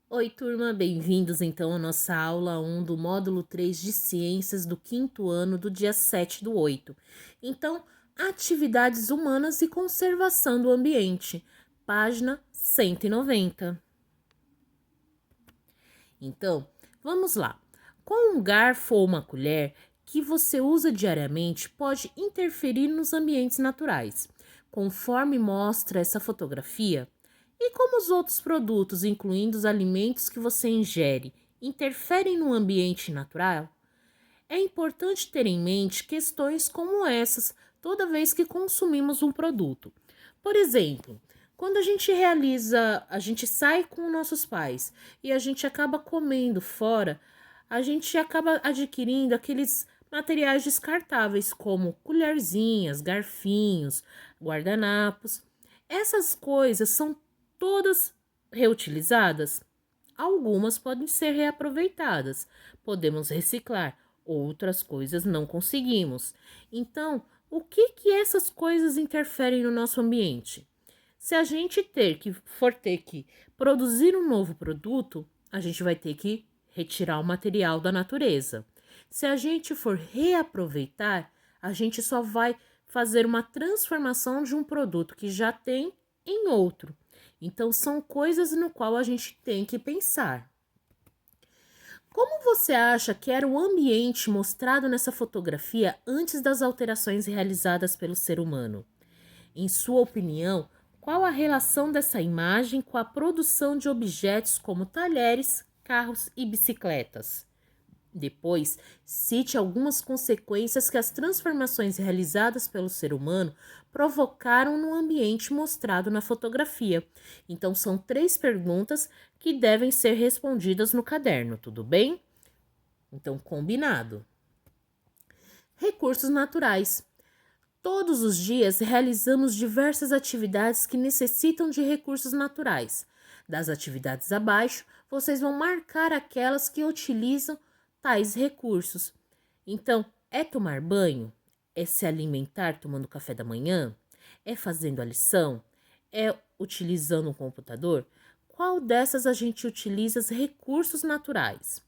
Oi, turma, bem-vindos então à nossa aula 1 do módulo 3 de Ciências do quinto ano do dia 7/8. Então, atividades humanas e conservação do ambiente, página 190. Então, vamos lá. Com um garfo ou uma colher que você usa diariamente pode interferir nos ambientes naturais. Conforme mostra essa fotografia, e como os outros produtos, incluindo os alimentos que você ingere, interferem no ambiente natural, é importante ter em mente questões como essas toda vez que consumimos um produto. Por exemplo, quando a gente sai com nossos pais e a gente acaba comendo fora, a gente acaba adquirindo aqueles materiais descartáveis como colherzinhas, garfinhos, guardanapos. Essas coisas são todas reutilizadas. Algumas podem ser reaproveitadas, podemos reciclar, outras coisas não conseguimos. Então, o que essas coisas interferem no nosso ambiente? Se a gente for ter que produzir um novo produto, a gente vai ter que retirar o material da natureza. Se a gente for reaproveitar, a gente só vai fazer uma transformação de um produto que já tem em outro. Então, são coisas no qual a gente tem que pensar. Como você acha que era o ambiente mostrado nessa fotografia antes das alterações realizadas pelo ser humano? Em sua opinião, qual a relação dessa imagem com a produção de objetos como talheres, carros e bicicletas? Depois, cite algumas consequências que as transformações realizadas pelo ser humano provocaram no ambiente mostrado na fotografia. Então, são 3 perguntas que devem ser respondidas no caderno, tudo bem? Então, combinado. Recursos naturais. Todos os dias realizamos diversas atividades que necessitam de recursos naturais. Das atividades abaixo, vocês vão marcar aquelas que utilizam tais recursos. Então, é tomar banho? É se alimentar tomando café da manhã? É fazendo a lição? É utilizando o computador? Qual dessas a gente utiliza os recursos naturais?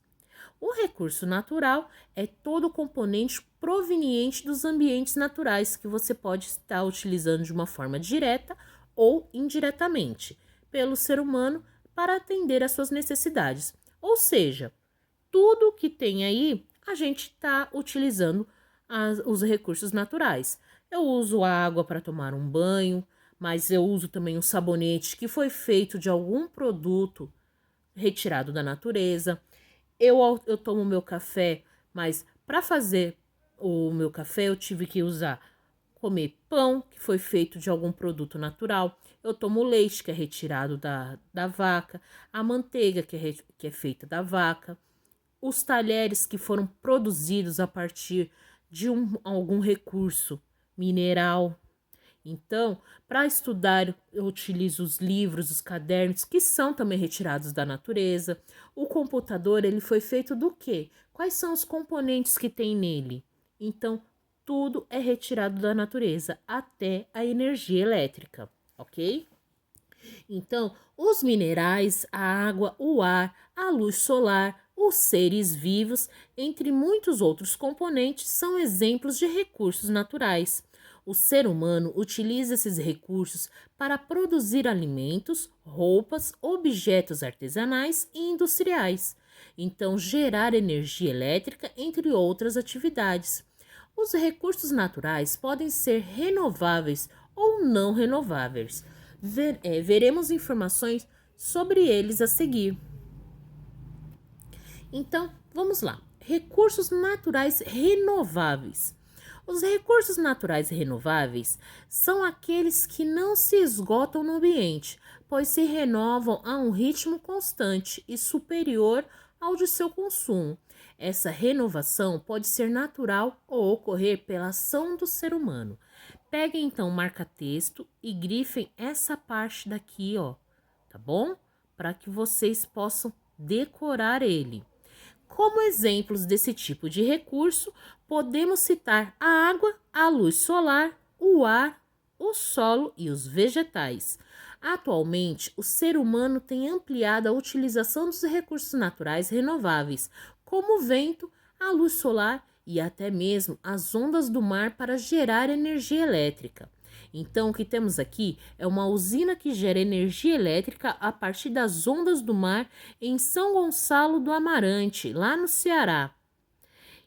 O recurso natural é todo componente proveniente dos ambientes naturais que você pode estar utilizando de uma forma direta ou indiretamente pelo ser humano para atender às suas necessidades. Ou seja, tudo que tem aí a gente está utilizando os recursos naturais. Eu uso a água para tomar um banho, mas eu uso também um sabonete que foi feito de algum produto retirado da natureza. Eu tomo meu café, mas para fazer o meu café eu tive que comer pão, que foi feito de algum produto natural. Eu tomo leite, que é retirado da vaca, a manteiga, que é feita da vaca, os talheres que foram produzidos a partir de algum recurso mineral. Então, para estudar, eu utilizo os livros, os cadernos, que são também retirados da natureza. O computador, ele foi feito do quê? Quais são os componentes que tem nele? Então, tudo é retirado da natureza, até a energia elétrica, ok? Então, os minerais, a água, o ar, a luz solar, os seres vivos, entre muitos outros componentes, são exemplos de recursos naturais. O ser humano utiliza esses recursos para produzir alimentos, roupas, objetos artesanais e industriais. Então, gerar energia elétrica, entre outras atividades. Os recursos naturais podem ser renováveis ou não renováveis. Veremos informações sobre eles a seguir. Então, vamos lá. Recursos naturais renováveis. Os recursos naturais renováveis são aqueles que não se esgotam no ambiente, pois se renovam a um ritmo constante e superior ao de seu consumo. Essa renovação pode ser natural ou ocorrer pela ação do ser humano. Peguem então o marca-texto e grifem essa parte daqui, ó, tá bom? Para que vocês possam decorar ele. Como exemplos desse tipo de recurso, podemos citar a água, a luz solar, o ar, o solo e os vegetais. Atualmente, o ser humano tem ampliado a utilização dos recursos naturais renováveis, como o vento, a luz solar e até mesmo as ondas do mar para gerar energia elétrica. Então, o que temos aqui é uma usina que gera energia elétrica a partir das ondas do mar em São Gonçalo do Amarante, lá no Ceará.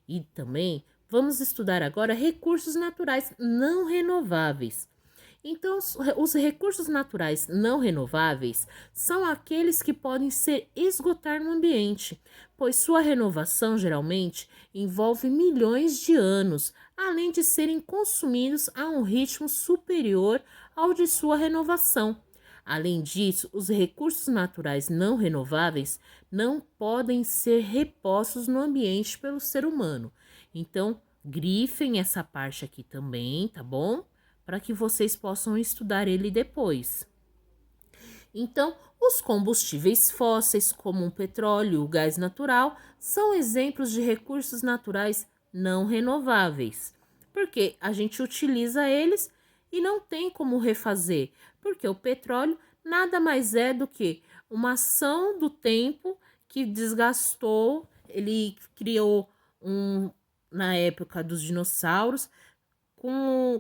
E também vamos estudar agora recursos naturais não renováveis. Então, os recursos naturais não renováveis são aqueles que podem ser esgotar no ambiente, pois sua renovação geralmente envolve milhões de anos, além de serem consumidos a um ritmo superior ao de sua renovação. Além disso, os recursos naturais não renováveis não podem ser repostos no ambiente pelo ser humano. Então, grifem essa parte aqui também, tá bom? Para que vocês possam estudar ele depois. Então, os combustíveis fósseis, como o petróleo e o gás natural, são exemplos de recursos naturais não renováveis, porque a gente utiliza eles e não tem como refazer, porque o petróleo nada mais é do que uma ação do tempo que desgastou, ele criou na época dos dinossauros, com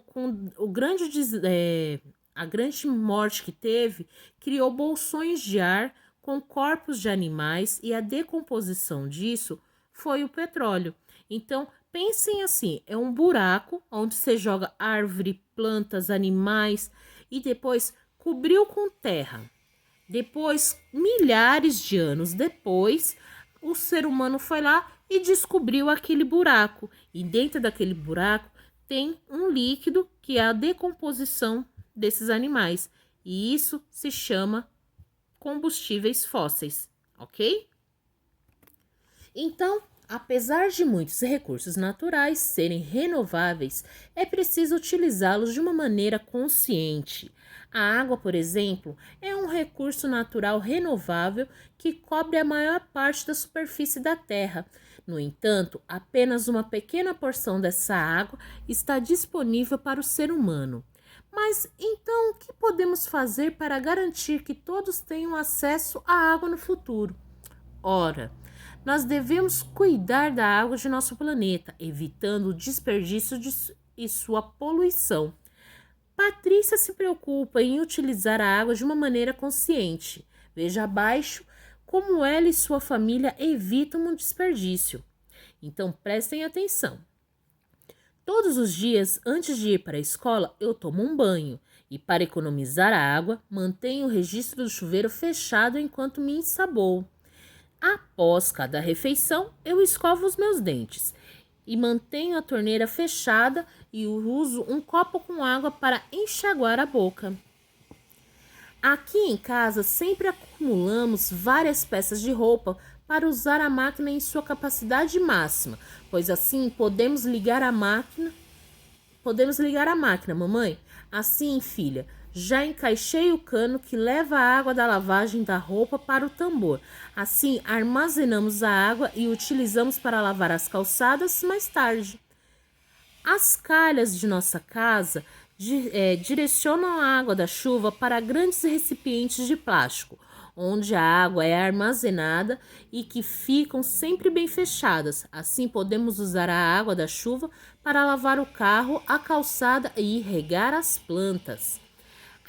a grande morte que teve, criou bolsões de ar com corpos de animais e a decomposição disso foi o petróleo. Então, pensem assim, é um buraco onde você joga árvore, plantas, animais e depois cobriu com terra. Depois, milhares de anos depois, o ser humano foi lá e descobriu aquele buraco. E dentro daquele buraco tem um líquido que é a decomposição desses animais. E isso se chama combustíveis fósseis, ok? Então, apesar de muitos recursos naturais serem renováveis, é preciso utilizá-los de uma maneira consciente. A água, por exemplo, é um recurso natural renovável que cobre a maior parte da superfície da Terra. No entanto, apenas uma pequena porção dessa água está disponível para o ser humano. Mas então, o que podemos fazer para garantir que todos tenham acesso à água no futuro? Ora, nós devemos cuidar da água de nosso planeta, evitando o desperdício e sua poluição. Patrícia se preocupa em utilizar a água de uma maneira consciente. Veja abaixo como ela e sua família evitam um desperdício. Então prestem atenção. Todos os dias, antes de ir para a escola, eu tomo um banho e, para economizar a água, mantenho o registro do chuveiro fechado enquanto me ensaboo. Após cada refeição, eu escovo os meus dentes e mantenho a torneira fechada e uso um copo com água para enxaguar a boca. Aqui em casa sempre acumulamos várias peças de roupa para usar a máquina em sua capacidade máxima, pois assim podemos ligar a máquina. Mamãe? Assim, filha, já encaixei o cano que leva a água da lavagem da roupa para o tambor. Assim, armazenamos a água e utilizamos para lavar as calçadas mais tarde. As calhas de nossa casa direcionam a água da chuva para grandes recipientes de plástico, onde a água é armazenada e que ficam sempre bem fechadas. Assim, podemos usar a água da chuva para lavar o carro, a calçada e regar as plantas.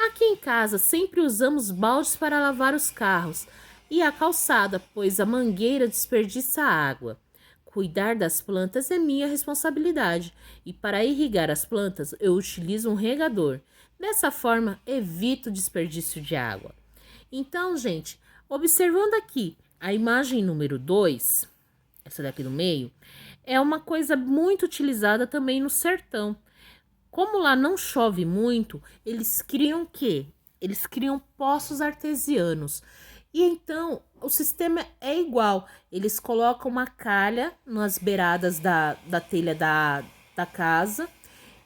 Aqui em casa sempre usamos baldes para lavar os carros e a calçada, pois a mangueira desperdiça água. Cuidar das plantas é minha responsabilidade e para irrigar as plantas eu utilizo um regador. Dessa forma, evito o desperdício de água. Então, gente, observando aqui a imagem número 2, essa daqui no meio, é uma coisa muito utilizada também no sertão. Como lá não chove muito, eles criam o quê? Eles criam poços artesianos. E então, o sistema é igual. Eles colocam uma calha nas beiradas da telha da casa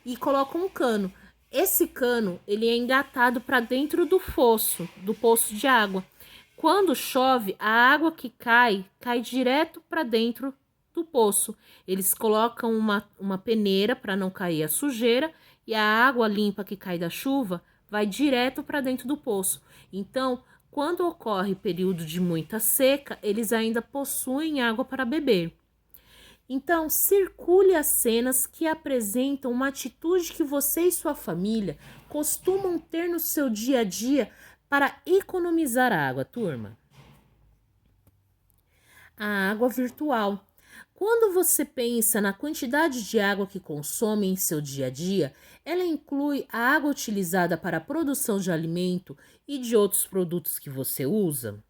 e colocam um cano. Esse cano, ele é engatado para dentro do poço de água. Quando chove, a água que cai direto para dentro do poço. Eles colocam uma peneira para não cair a sujeira e a água limpa que cai da chuva vai direto para dentro do poço. Então, quando ocorre período de muita seca, eles ainda possuem água para beber. Então, circule as cenas que apresentam uma atitude que você e sua família costumam ter no seu dia a dia para economizar água, turma. A água virtual. Quando você pensa na quantidade de água que consome em seu dia a dia, ela inclui a água utilizada para a produção de alimento e de outros produtos que você usa?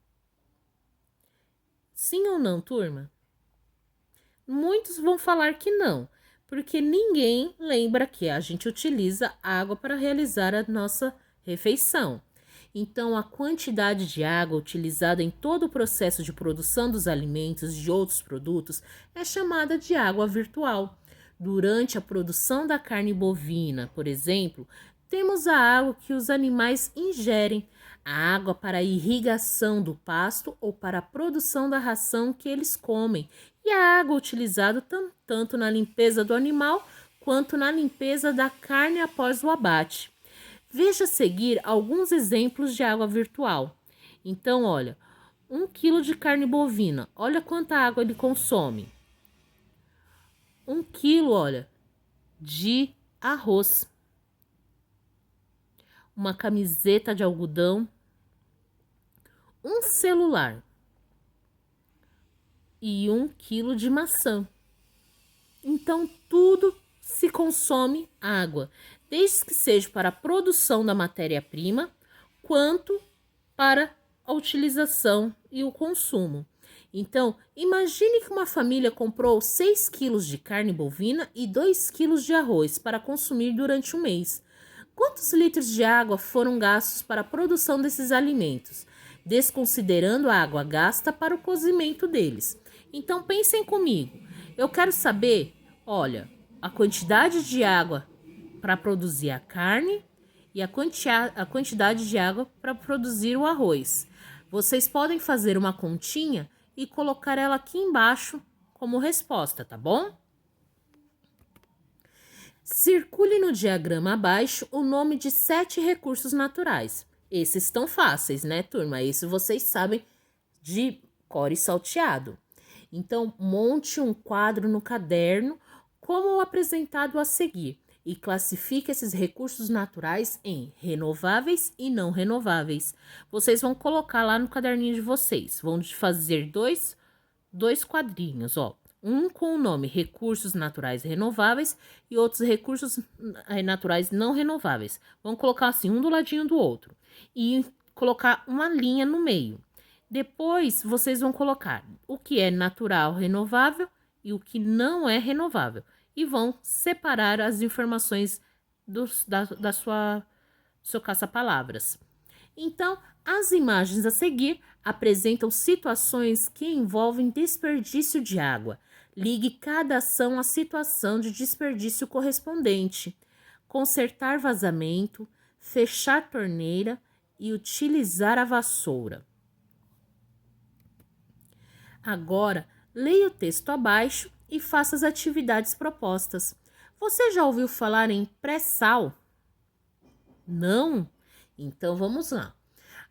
Sim ou não, turma? Muitos vão falar que não, porque ninguém lembra que a gente utiliza água para realizar a nossa refeição. Então, a quantidade de água utilizada em todo o processo de produção dos alimentos e de outros produtos é chamada de água virtual. Durante a produção da carne bovina, por exemplo, temos a água que os animais ingerem, a água para a irrigação do pasto ou para a produção da ração que eles comem, e a água utilizada tanto na limpeza do animal quanto na limpeza da carne após o abate. Veja a seguir alguns exemplos de água virtual. Então, olha, 1 quilo de carne bovina, olha quanta água ele consome. 1 quilo, olha, de arroz. Uma camiseta de algodão. Um celular. E 1 quilo de maçã. Então, tudo se consome água, desde que seja para a produção da matéria-prima, quanto para a utilização e o consumo. Então, imagine que uma família comprou 6 quilos de carne bovina e 2 quilos de arroz para consumir durante um mês. Quantos litros de água foram gastos para a produção desses alimentos, desconsiderando a água gasta para o cozimento deles? Então, pensem comigo. Eu quero saber, olha, a quantidade de água para produzir a carne e a quantidade de água para produzir o arroz. Vocês podem fazer uma continha e colocar ela aqui embaixo como resposta, tá bom? Circule no diagrama abaixo o nome de 7 recursos naturais. Esses estão fáceis, né, turma? Isso vocês sabem de cor e salteado. Então, monte um quadro no caderno como o apresentado a seguir e classifique esses recursos naturais em renováveis e não renováveis. Vocês vão colocar lá no caderninho de vocês. Vão fazer dois quadrinhos, ó. Um com o nome recursos naturais renováveis e outros recursos naturais não renováveis. Vão colocar assim, um do ladinho do outro. E colocar uma linha no meio. Depois, vocês vão colocar o que é natural renovável e o que não é renovável. E vão separar as informações da seu caça-palavras. Então, as imagens a seguir apresentam situações que envolvem desperdício de água. Ligue cada ação à situação de desperdício correspondente. Consertar vazamento, fechar torneira e utilizar a vassoura. Agora, leia o texto abaixo e faça as atividades propostas. Você já ouviu falar em pré-sal? Não? Então vamos lá.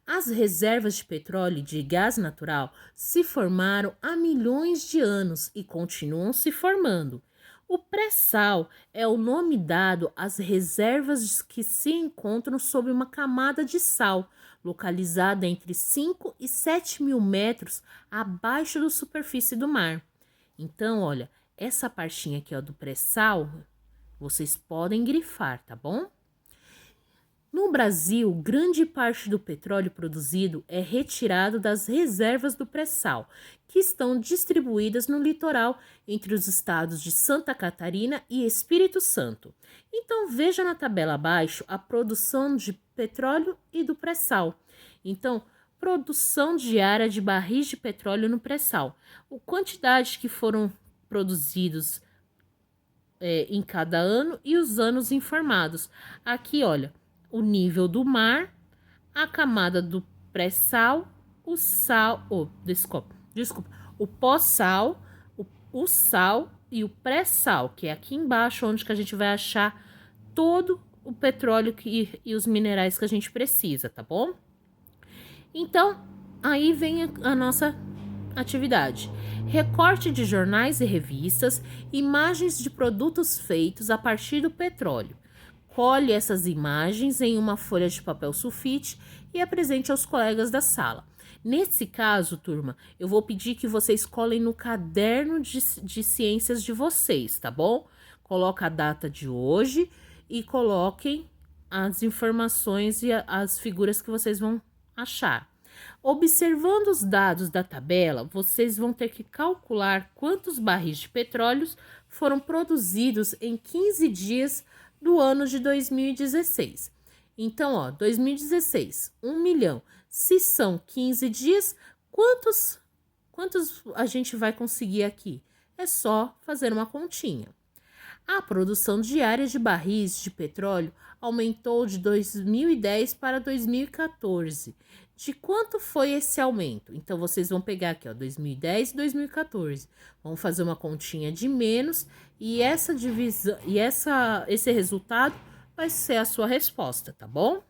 As reservas de petróleo e de gás natural se formaram há milhões de anos e continuam se formando. O pré-sal é o nome dado às reservas que se encontram sob uma camada de sal, localizada entre 5 e 7 mil metros abaixo da superfície do mar. Então, olha, essa partinha aqui ó, do pré-sal, vocês podem grifar, tá bom? No Brasil, grande parte do petróleo produzido é retirado das reservas do pré-sal, que estão distribuídas no litoral entre os estados de Santa Catarina e Espírito Santo. Então, veja na tabela abaixo a produção de petróleo e do pré-sal. Então, produção diária de barris de petróleo no pré-sal. A quantidade que foram produzidos em cada ano e os anos informados. Aqui, olha, o nível do mar, a camada do pré-sal, o sal, o pós-sal, o sal e o pré-sal, que é aqui embaixo onde que a gente vai achar todo o petróleo e os minerais que a gente precisa, tá bom? Então, aí vem a nossa atividade. Recorte de jornais e revistas, imagens de produtos feitos a partir do petróleo. Colhe essas imagens em uma folha de papel sulfite e apresente aos colegas da sala. Nesse caso, turma, eu vou pedir que vocês colhem no caderno de ciências de vocês, tá bom? Coloca a data de hoje e coloquem as informações e as figuras que vocês vão achar. Observando os dados da tabela, vocês vão ter que calcular quantos barris de petróleo foram produzidos em 15 dias do ano de 2016. Então, 2016, 1 milhão. Se são 15 dias, quantos a gente vai conseguir aqui? É só fazer uma continha. A produção diária de barris de petróleo aumentou de 2010 para 2014. De quanto foi esse aumento? Então, vocês vão pegar aqui, 2010 e 2014. Vamos fazer uma continha de menos e essa divisão e esse resultado vai ser a sua resposta, tá bom?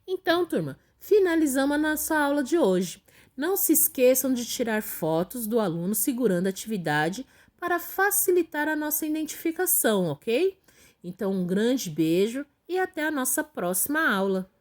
Então, turma, finalizamos a nossa aula de hoje. Não se esqueçam de tirar fotos do aluno segurando a atividade para facilitar a nossa identificação, ok? Então, um grande beijo e até a nossa próxima aula.